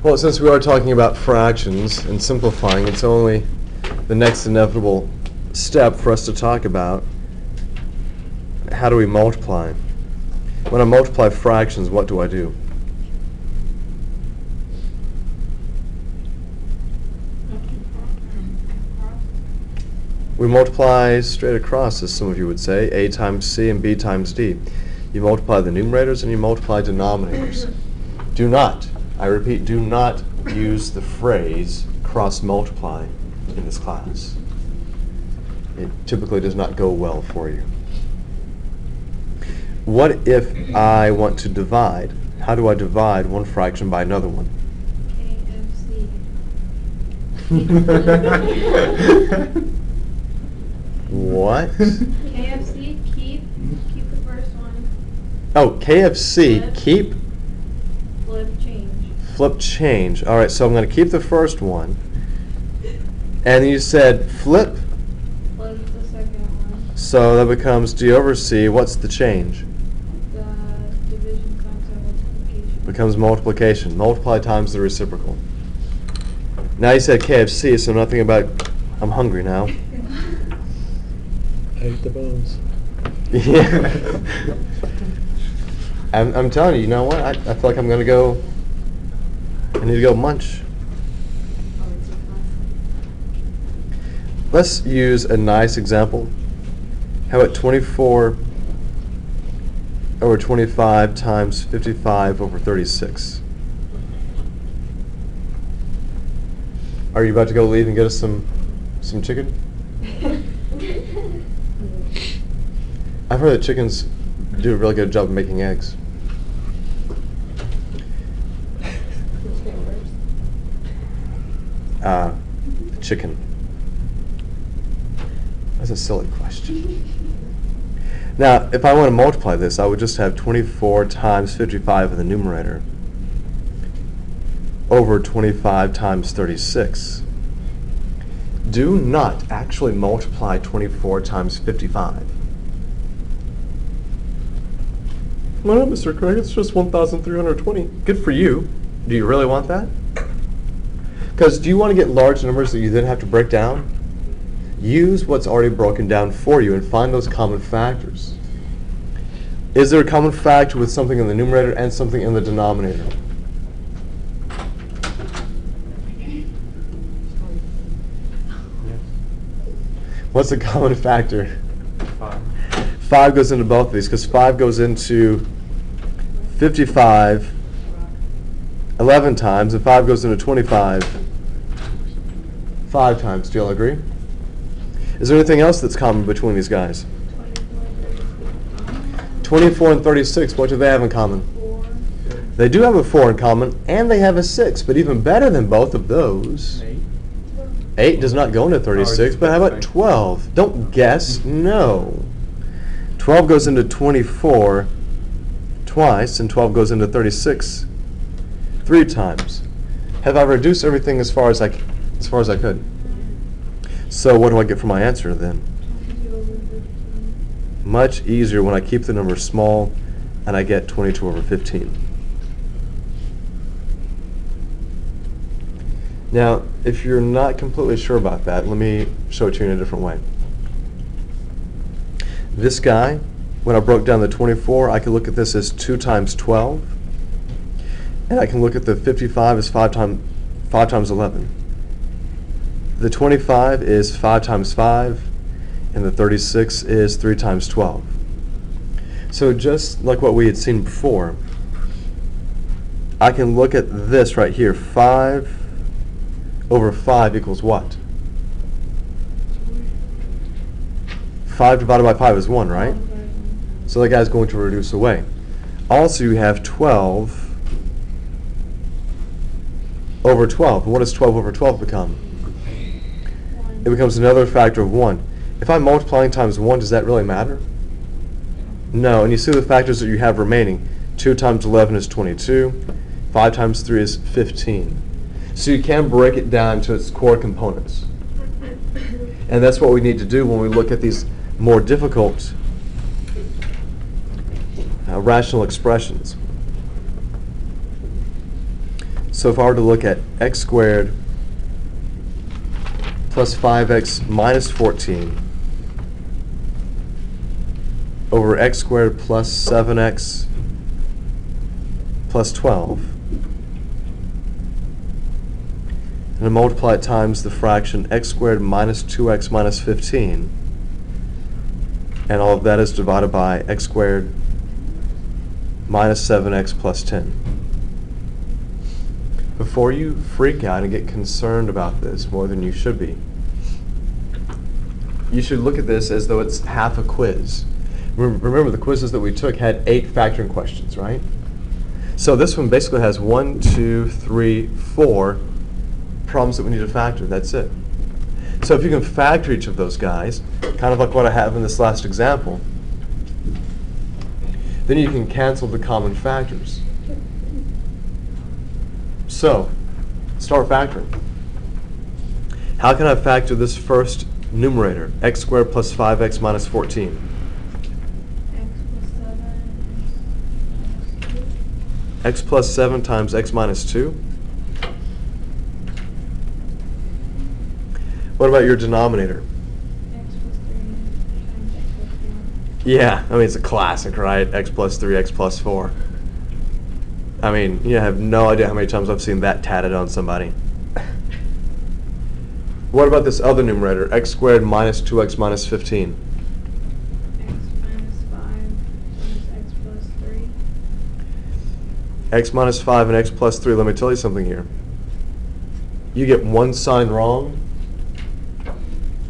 Well, since we are talking about fractions and simplifying, it's only the next inevitable step for us to talk about. How do we multiply? When I multiply fractions, what do I do? We multiply straight across, as some of you would say, A times C and B times D. You multiply the numerators and you multiply denominators. Do not, I repeat, do not use the phrase cross-multiply in this class. It typically does not go well for you. What if I want to divide? How do I divide one fraction by another one? KFC. What? KFC, keep the first one. Oh, KFC, Flip. keep, Change. flip, change. All right, so I'm going to keep the first one. And you said flip, Flip the second one. so that becomes D over C. What's the change? The division times the multiplication. Becomes multiplication. Multiply times the reciprocal. Now you said KFC, so nothing about, I'm hungry now. I ate the bones. Yeah. I'm telling you, you know what? I feel like I'm going to go, I need to go munch. Let's use a nice example. How about 24 over 25 times 55 over 36? Are you about to go leave and get us some chicken? I've heard that chickens do a really good job of making eggs. Chicken. That's a silly question. Now, if I want to multiply this, I would just have 24 times 55 in the numerator over 25 times 36. Do not actually multiply 24 times 55. No, Mr. Craig, it's just 1,320. Good for you. Do you really want that? Because do you want to get large numbers that you then have to break down? Use what's already broken down for you and find those common factors. Is there a common factor with something in the numerator and something in the denominator? What's the common factor? 5. 5 goes into both of these because 5 goes into 55 11 times and 5 goes into 25 5 times. Do you all agree? Is there anything else that's common between these guys? 24 and 36, what do they have in common? 4. They do have a 4 in common, and they have a 6, but even better than both of those. 8. 8 does not go into 36, it's but how about fixed. 12? Don't guess, no. 12 goes into 24 twice, and 12 goes into 36 3 times. Have I reduced everything as far as I could? So what do I get for my answer then? 22 over 15. Much easier when I keep the number small and I get 22 over 15. Now, if you're not completely sure about that, let me show it to you in a different way. This guy, when I broke down the 24, I could look at this as 2 times 12, and I can look at the 55 as 5 times 11. The 25 is 5 times 5, and the 36 is 3 times 12. So just like what we had seen before, I can look at this right here. 5 over 5 equals what? 5 divided by 5 is 1, right? So that guy's going to reduce away. Also, you have 12 over 12. And what does 12 over 12 become? It becomes another factor of 1. If I'm multiplying times 1, does that really matter? No, and you see the factors that you have remaining. 2 times 11 is 22. 5 times 3 is 15. So you can break it down to its core components. And that's what we need to do when we look at these more difficult rational expressions. So So if I were to look at x squared plus 5x minus 14 over x squared plus 7x plus 12, and I multiply it times the fraction x squared minus 2x minus 15, and all of that is divided by x squared minus 7x plus 10. Before you freak out and get concerned about this more than you should be, you should look at this as though it's half a quiz. Remember, the quizzes that we took had 8 factoring questions, right? So this one basically has 1, 2, 3, 4 problems that we need to factor. That's it. So if you can factor each of those guys, kind of like what I have in this last example, then you can cancel the common factors. So, start factoring. How can I factor this first numerator, x squared plus 5x minus 14? X plus 7 times x minus 2. What about your denominator? X plus 3 times x plus 4. Yeah, I mean, it's a classic, right? X plus 3, x plus 4. I mean, you have no idea how many times I've seen that tatted on somebody. What about this other numerator, x squared minus 2x minus 15? X minus 5 times x plus 3. X minus 5 and x plus 3, let me tell you something here. You get one sign wrong,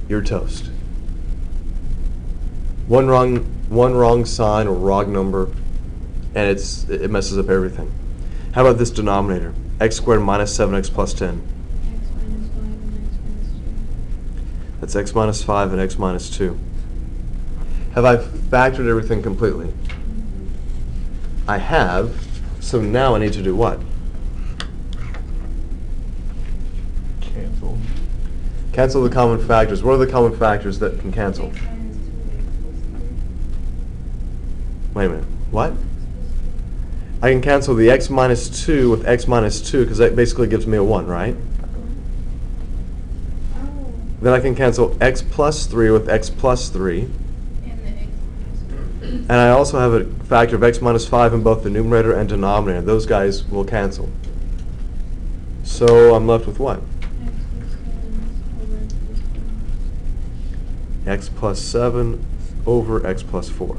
you're toast. One wrong sign or wrong number, and it messes up everything. How about this denominator? X squared minus 7x plus 10. X minus 5 and x minus 2. That's x minus 5 and x minus 2. Have I factored everything completely? I have, so now I need to do what? Cancel. Cancel the common factors. What are the common factors that can cancel? X minus 2x plus 3. Wait a minute, what? I can cancel the x minus 2 with x minus 2 because that basically gives me a 1, right? Oh. Then I can cancel x plus 3 with x plus 3. And the x minus 3. And I also have a factor of x minus 5 in both the numerator and denominator. Those guys will cancel. So I'm left with what? X plus 7 over x plus 4. X plus 7 over x plus 4.